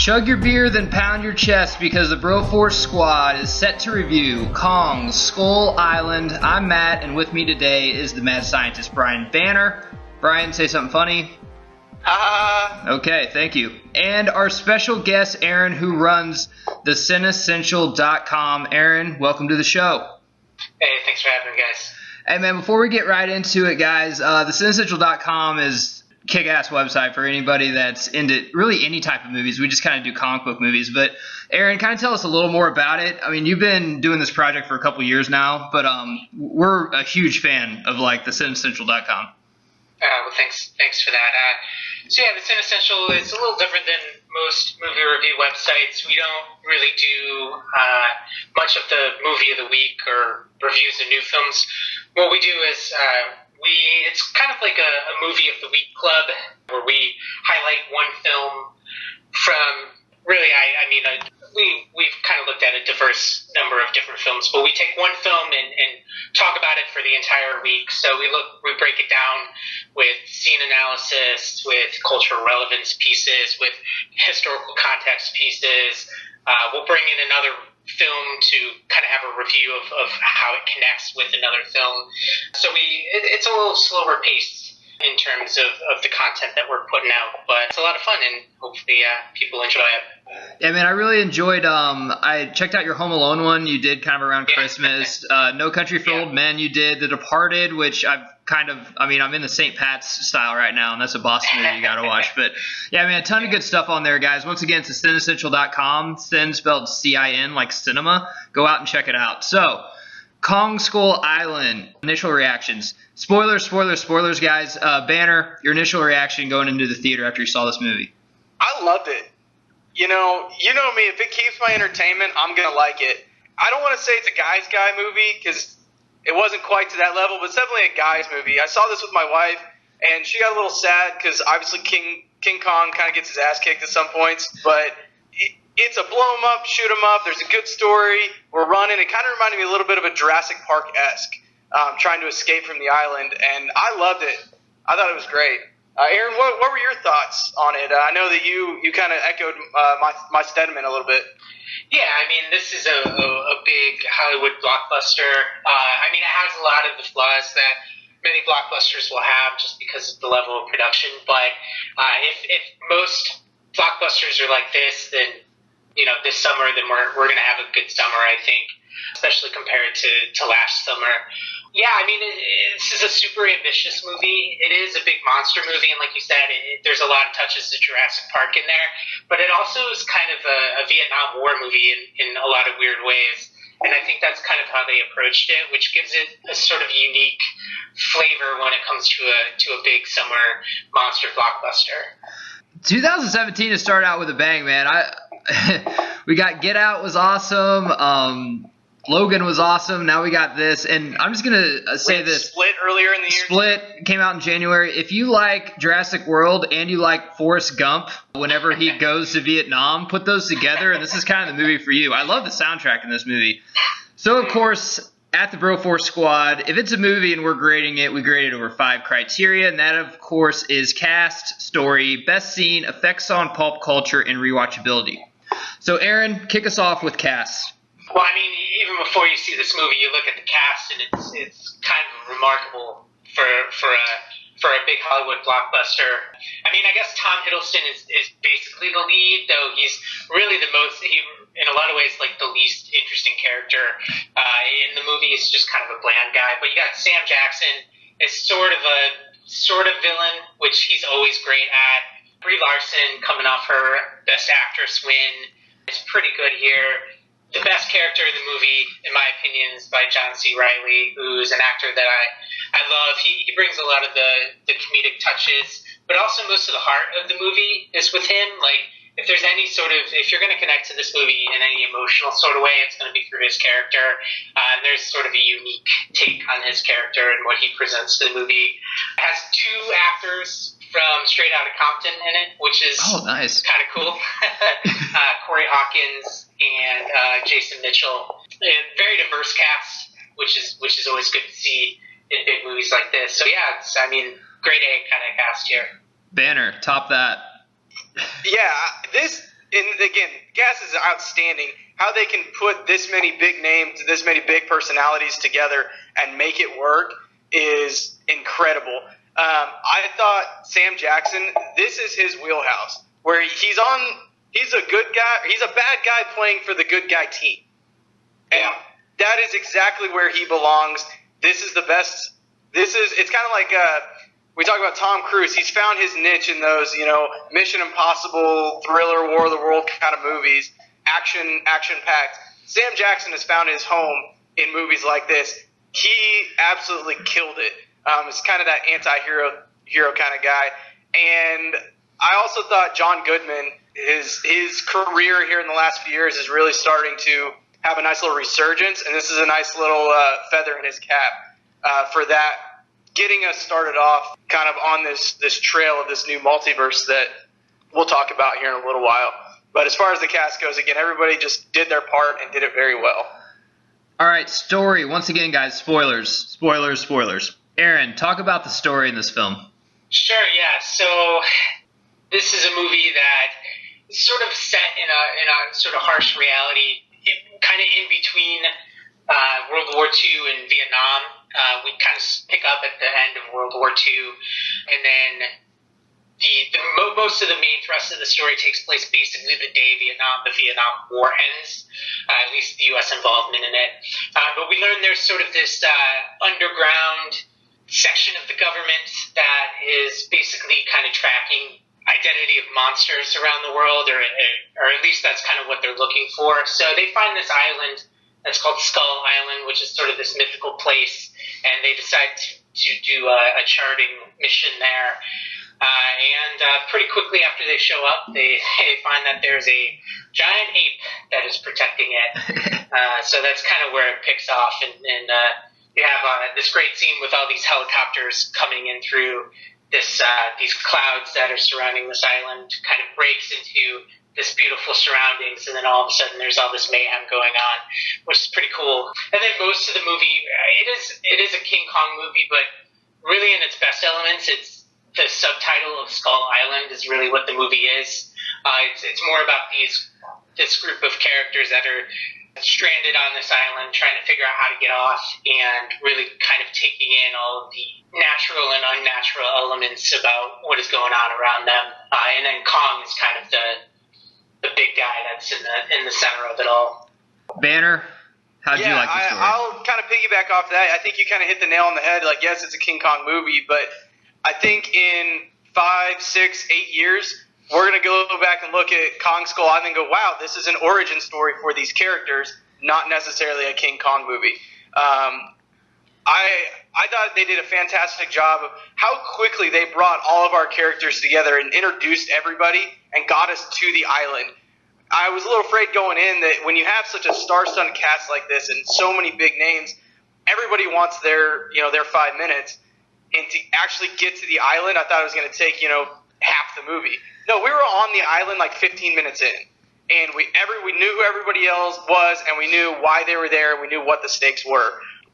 Chug your beer, then pound your chest because the Broforce squad is set to review Kong Skull Island. I'm Matt, and with me today is the mad scientist Brian Banner. Brian, say something funny. Okay, thank you. And our special guest, Aaron, who runs the cinessential.com. Aaron, welcome to the show. Hey, thanks for having me, guys. Hey, man, before we get right into it, guys, the cinessential.com is kick-ass website for anybody that's into really any type of movies. We just kind of do comic book movies. But, Aaron, kind of tell us a little more about it. I mean, you've been doing this project for a couple years now, but we're a huge fan of, like, the cinessential.com. Well, thanks for that. So, yeah, the Cine Essential is a little different than most movie review websites. We don't really do much of the movie of the week or reviews of new films. What we do is it's kind of like a movie of the week club where we highlight one film from really, we've kind of looked at a diverse number of different films, but we take one film and talk about it for the entire week. So we break it down with scene analysis, with cultural relevance pieces, with historical context pieces. We'll bring in another film to kind of have a review of how it connects with another film. So it's a little slower paced in terms of the content that we're putting out, but it's a lot of fun, and hopefully people enjoy it. Yeah, man, I really enjoyed, I checked out your Home Alone one you did kind of around Christmas. No Country for Old Men you did. The Departed, which I'm in the St. Pat's style right now, and that's a Boston movie you got to watch. But, yeah, man, a ton of good stuff on there, guys. Once again, it's cinessential.com, Cin spelled C-I-N, like cinema. Go out and check it out. So, Kong Skull Island, initial reactions. Spoilers, guys. Banner, your initial reaction going into the theater after you saw this movie. I loved it. You know me. If it keeps my entertainment, I'm going to like it. I don't want to say it's a guy's guy movie because it wasn't quite to that level, but it's definitely a guy's movie. I saw this with my wife, and she got a little sad because obviously King Kong kind of gets his ass kicked at some points, but it's a blow him up, shoot him up. There's a good story. We're running. It kind of reminded me a little bit of a Jurassic Park-esque, trying to escape from the island, and I loved it. I thought it was great. Aaron, what were your thoughts on it? I know that you kind of echoed my sentiment a little bit. Yeah, I mean, this is a big Hollywood blockbuster. It has a lot of the flaws that many blockbusters will have just because of the level of production. But if most blockbusters are like this, then this summer, then we're going to have a good summer, I think, especially compared to last summer. Yeah, this is a super ambitious movie. It is a big monster movie, and like you said, there's a lot of touches of Jurassic Park in there, but it also is kind of a Vietnam War movie in a lot of weird ways, and I think that's kind of how they approached it, which gives it a sort of unique flavor when it comes to a big summer monster blockbuster. 2017 has started out with a bang, man. We got Get Out was awesome. Logan was awesome. Now we got this, and I'm just gonna say this: Split earlier in the year. Split came out in January. If you like Jurassic World and you like Forrest Gump, whenever he goes to Vietnam, put those together, and this is kind of the movie for you. I love the soundtrack in this movie. So, of course, at the Broforce Squad, if it's a movie and we're grading it, we grade it over 5 criteria, and that, of course, is cast, story, best scene, effects on pulp culture, and rewatchability. So, Aaron, kick us off with cast. Well, even before you see this movie, you look at the cast, and it's kind of remarkable for a big Hollywood blockbuster. I guess Tom Hiddleston is basically the lead, though he's really in a lot of ways, like the least interesting character in the movie. He's just kind of a bland guy. But you got Sam Jackson as sort of villain, which he's always great at. Brie Larson coming off her Best Actress win is pretty good here. The best character in the movie, in my opinion, is by John C. Reilly, who's an actor that I love. He brings a lot of the comedic touches, but also most of the heart of the movie is with him. Like, if you're going to connect to this movie in any emotional sort of way, it's going to be through his character. And there's sort of a unique take on his character and what he presents to the movie. It has 2 actors from Straight Outta Compton in it, which is nice. Kind of cool. Corey Hawkins and Jason Mitchell. Very diverse cast, which is always good to see in big movies like this. So yeah, it's, grade A kind of cast here. Banner, top that. Yeah, and again, Gas is outstanding. How they can put this many big names, this many big personalities together and make it work is incredible. I thought Sam Jackson, this is his wheelhouse, where he's a good guy, he's a bad guy playing for the good guy team. And that is exactly where he belongs. This is the best. It's kind of like we talk about Tom Cruise. He's found his niche in those, Mission Impossible, thriller, War of the World kind of movies, action-packed. Sam Jackson has found his home in movies like this. He absolutely killed it. It's kind of that anti-hero kind of guy. And I also thought John Goodman, his career here in the last few years is really starting to have a nice little resurgence, and this is a nice little feather in his cap for that, getting us started off kind of on this trail of this new multiverse that we'll talk about here in a little while. But as far as the cast goes, again, everybody just did their part and did it very well. All right, story. Once again, guys, spoilers. Aaron, talk about the story in this film. Sure, yeah. So this is a movie that is sort of set in a sort of harsh reality, kind of in between World War II and Vietnam. We kind of pick up at the end of World War II, and then most of the main thrust of the story takes place basically the day the Vietnam War ends, at least the U.S. involvement in it. But we learn there's sort of this underground section of the government that is basically kind of tracking identity of monsters around the world, or at least that's kind of what they're looking for. So they find this island that's called Skull Island, which is sort of this mythical place, and they decide to do a charting mission there. And pretty quickly after they show up, they find that there's a giant ape that is protecting it. So that's kind of where it picks off, and you have this great scene with all these helicopters coming in through these clouds that are surrounding this island, kind of breaks into this beautiful surroundings, and then all of a sudden there's all this mayhem going on, which is pretty cool. And then most of the movie, it is a King Kong movie, but really in its best elements, it's the subtitle of Skull Island is really what the movie is. It's more about this group of characters that are stranded on this island trying to figure out how to get off, and really kind of taking in all of the natural and unnatural elements about what is going on around them. And then Kong is kind of the big guy that's in the center of it all. Banner, how'd you like the story? I'll kind of piggyback off that. I think you kind of hit the nail on the head. Like, yes, it's a King Kong movie, but I think in 5, 6, 8 years, we're going to go back and look at Kong Skull Island and go, wow, this is an origin story for these characters, not necessarily a King Kong movie. I thought they did a fantastic job of how quickly they brought all of our characters together and introduced everybody and got us to the island. I was a little afraid going in that when you have such a star-studded cast like this and so many big names, everybody wants their 5 minutes. And to actually get to the island, I thought it was going to take, half the movie. No, we were on the island like 15 minutes in. And we knew who everybody else was, and we knew why they were there, and we knew what the stakes were.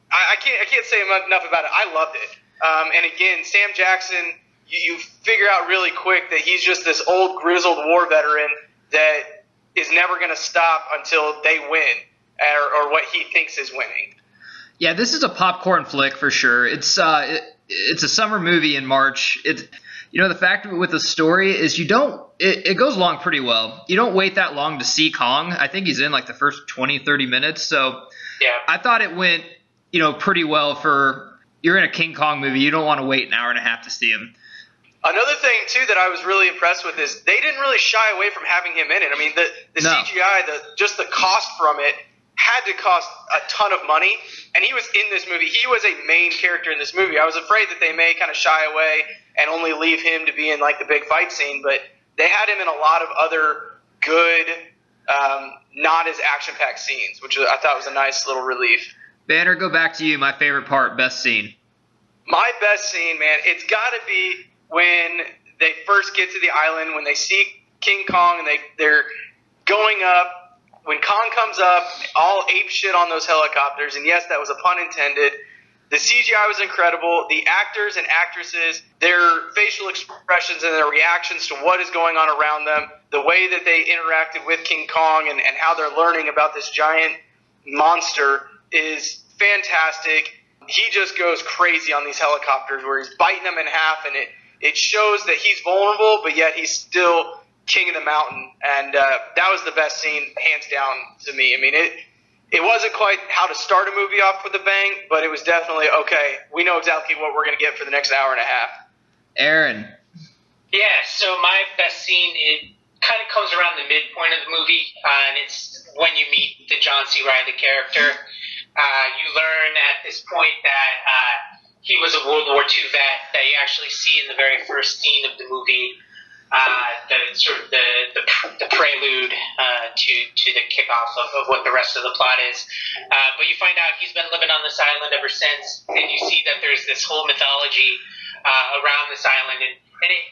I can't say enough about it. I loved it. And again, Sam Jackson, you figure out really quick that he's just this old grizzled war veteran that is never going to stop until they win, or what he thinks is winning. Yeah, this is a popcorn flick for sure. It's a summer movie in March. The fact with the story is it goes along pretty well. You don't wait that long to see Kong. I think he's in like the first 20, 30 minutes. So yeah, I thought it went, pretty well for, you're in a King Kong movie. You don't want to wait an hour and a half to see him. Another thing, too, that I was really impressed with is they didn't really shy away from having him in it. I mean, the No. CGI, just the cost from it had to cost a ton of money, and he was in this movie. He was a main character in this movie. I was afraid that they may kind of shy away and only leave him to be in, like, the big fight scene, but they had him in a lot of other good, not as action-packed scenes, which I thought was a nice little relief. Banner, go back to you. My favorite part, best scene. My best scene, man, it's got to be when they first get to the island, when they see King Kong and they're going up. When Kong comes up, all ape shit on those helicopters, and yes, that was a pun intended. The CGI was incredible. The actors and actresses, their facial expressions and their reactions to what is going on around them, the way that they interacted with King Kong and how they're learning about this giant monster is fantastic. He just goes crazy on these helicopters where he's biting them in half, and it shows that he's vulnerable, but yet he's still king of the mountain. And that was the best scene, hands down, to me. I mean, it wasn't quite how to start a movie off with a bang, but it was definitely, okay, we know exactly what we're going to get for the next hour and a half. Aaron. Yeah, so my best scene, it kind of comes around the midpoint of the movie, and it's when you meet the John C. Reilly character. You learn at this point that he was a World War II vet that you actually see in the very first scene of the movie. The prelude to the kickoff of what the rest of the plot is. But you find out he's been living on this island ever since, and you see that there's this whole mythology around this island, and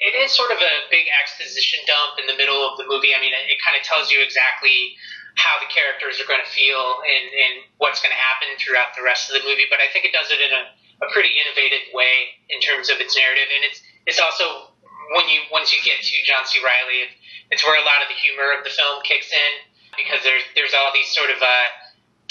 it is sort of a big exposition dump in the middle of the movie. I mean, it kind of tells you exactly how the characters are going to feel and what's going to happen throughout the rest of the movie, but I think it does it in a pretty innovative way in terms of its narrative, and it's also once you get to John C. Reilly, it's where a lot of the humor of the film kicks in, because there's all these sort of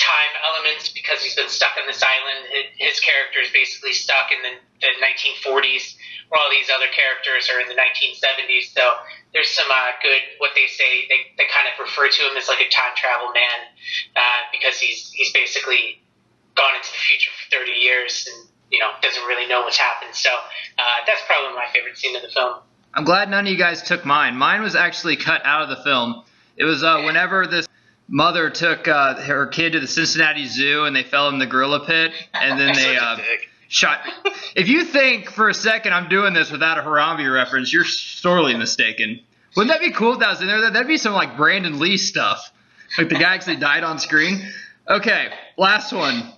time elements, because he's been stuck on this island. His character is basically stuck in the 1940s, where all these other characters are in the 1970s. So there's some good, what they say, they kind of refer to him as like a time travel man, because he's basically gone into the future for 30 years and doesn't really know what's happened. So that's probably my favorite scene of the film. I'm glad none of you guys took mine. Mine was actually cut out of the film. It was whenever this mother took her kid to the Cincinnati Zoo and they fell in the gorilla pit, and then they shot. If you think for a second I'm doing this without a Harambee reference, you're sorely mistaken. Wouldn't that be cool if that was in there? That'd be some like Brandon Lee stuff. Like the guy actually died on screen. Okay, last one.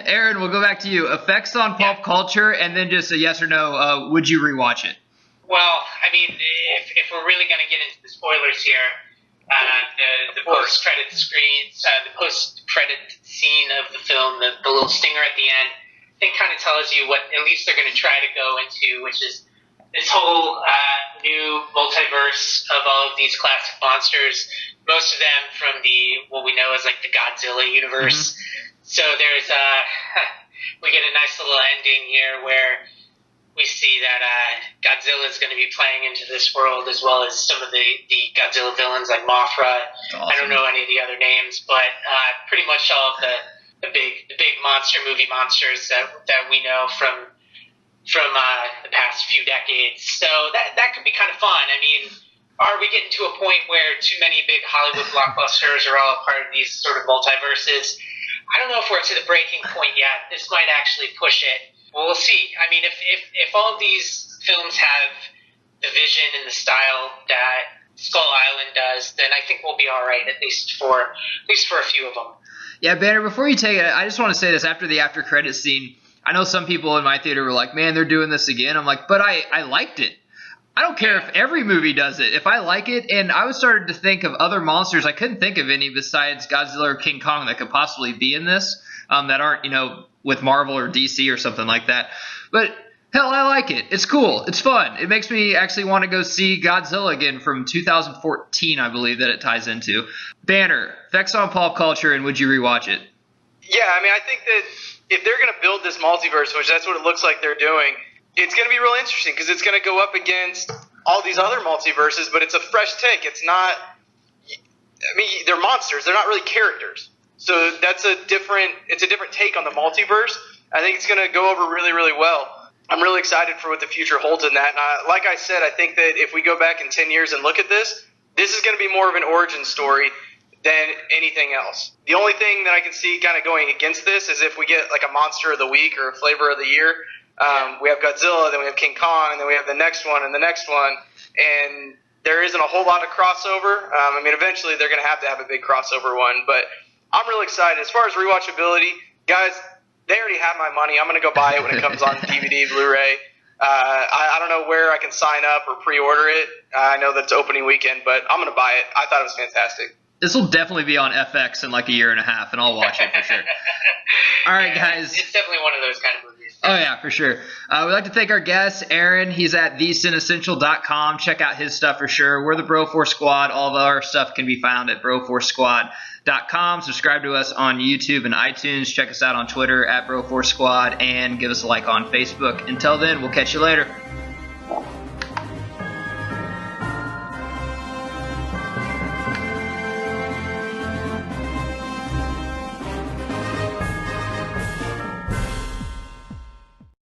Aaron, we'll go back to you. Effects on pop culture, and then just a yes or no, would you rewatch it? Well, I mean, if we're really going to get into the spoilers here, the post-credit screens, the post-credit scene of the film, the little stinger at the end, I think kind of tells you what at least they're going to try to go into, which is this whole new multiverse of all of these classic monsters, most of them from what we know as like the Godzilla universe. Mm-hmm. So there's we get a nice little ending here where we see that Godzilla is going to be playing into this world, as well as some of the Godzilla villains like Mothra. Awesome. I don't know any of the other names, but pretty much all of the big movie monsters that we know from the past few decades. So that could be kind of fun. I mean, are we getting to a point where too many big Hollywood blockbusters are all a part of these sort of multiverses? I don't know if we're to the breaking point yet. This might actually push it. Well, we'll see. I mean, if all of these films have the vision and the style that Skull Island does, then I think we'll be all right, at least for a few of them. Yeah, Banner, before you take it, I just want to say this. After the after credit scene, I know some people in my theater were like, man, they're doing this again. I'm like, but I liked it. I don't care if every movie does it. If I like it, and I was starting to think of other monsters. I couldn't think of any besides Godzilla or King Kong that could possibly be in this, that aren't, with Marvel or DC or something like that. But hell, I like it. It's cool. It's fun. It makes me actually want to go see Godzilla again from 2014, I believe that it ties into. Banner, effects on pop culture, and would you rewatch it? Yeah, I mean, I think that if they're going to build this multiverse, which that's what it looks like they're doing, it's going to be real interesting because it's going to go up against all these other multiverses, but it's a fresh take. It's not – I mean, they're monsters. They're not really characters. So it's a different take on the multiverse. I think it's going to go over really, really well. I'm really excited for what the future holds in that. And like I said, I think that if we go back in 10 years and look at this is going to be more of an origin story than anything else. The only thing that I can see kind of going against this is if we get like a monster of the week or a flavor of the year. We have Godzilla, then we have King Kong, and then we have the next one and the next one. And there isn't a whole lot of crossover. I mean, eventually they're going to have a big crossover one. But I'm really excited. As far as rewatchability, guys, they already have my money. I'm going to go buy it when it comes on DVD, Blu-ray. I don't know where I can sign up or pre-order it. I know that's opening weekend, but I'm going to buy it. I thought it was fantastic. This will definitely be on FX in like a year and a half, and I'll watch it for sure. All right, guys. It's definitely one of those kind of movies. Oh, yeah, for sure. We'd like to thank our guest, Aaron. He's at thecinessential.com. Check out his stuff for sure. We're the Bro4 Squad. All of our stuff can be found at bro4squad.com. Subscribe to us on YouTube and iTunes. Check us out on Twitter at Bro4Squad, and give us a like on Facebook. Until then, we'll catch you later.